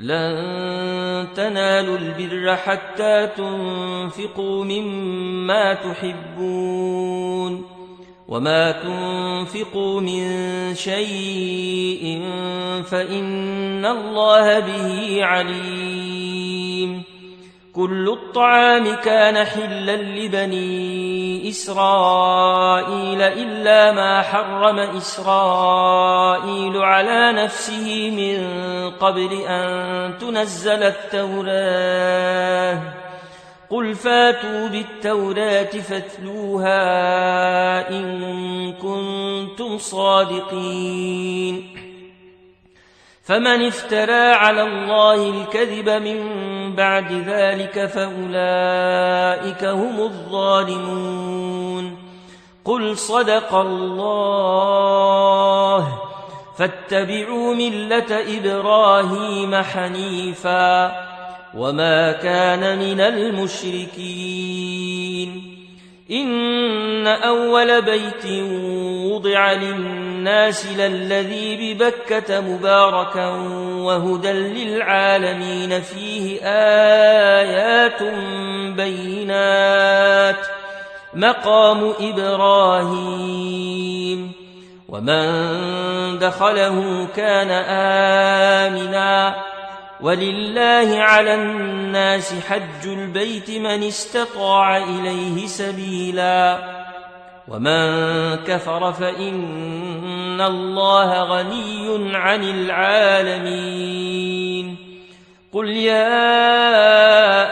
لن تنالوا البر حتى تنفقوا مما تحبون وما تنفقوا من شيء فإن الله به عليم كل الطعام كان حلا لبني إسرائيل إلا ما حرم إسرائيل على نفسه من قبل أن تنزل التوراة قل فاتوا بالتوراة فاتلوها إن كنتم صادقين فمن افترى على الله الكذب من بعد ذلك فأولئك هم الظالمون قل صدق الله فاتبعوا ملة إبراهيم حنيفا وما كان من المشركين إن أول بيت وضع للناس للذي ببكة مباركا وهدى للعالمين فيه آيات بينات مقام إبراهيم ومن دخله كان آمنا ولله على الناس حج البيت من استطاع إليه سبيلا ومن كفر فإن الله غني عن العالمين قل يا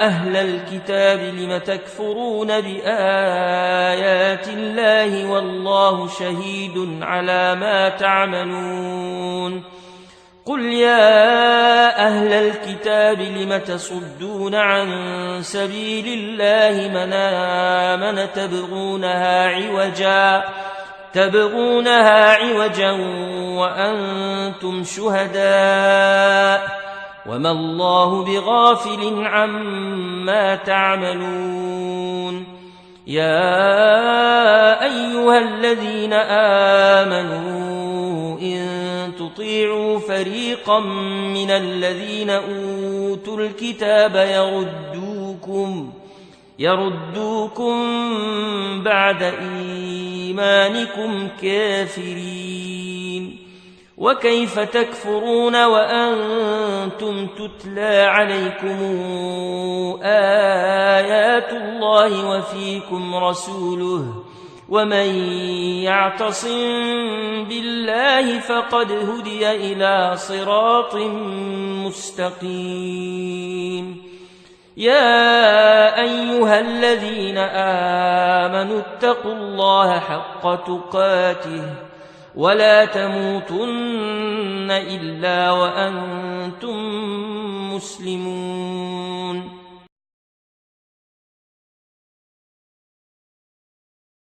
أهل الكتاب لم تكفرون بآيات الله والله شهيد على ما تعملون قل يا أهل الكتاب لم تصدون عن سبيل الله من آمن تبغونها عوجا وأنتم شهداء وما الله بغافل عما تعملون يا أيها الذين آمنوا إن تطيعوا فريقا من الذين أوتوا الكتاب يردوكم بعد إيمانكم كافرين وكيف تكفرون وأنتم تتلى عليكم آيات الله وفيكم رسوله ومن يعتصم بالله فقد هدي إلى صراط مستقيم يا أيها الذين آمنوا اتقوا الله حق تقاته ولا تموتن إلا وأنتم مسلمون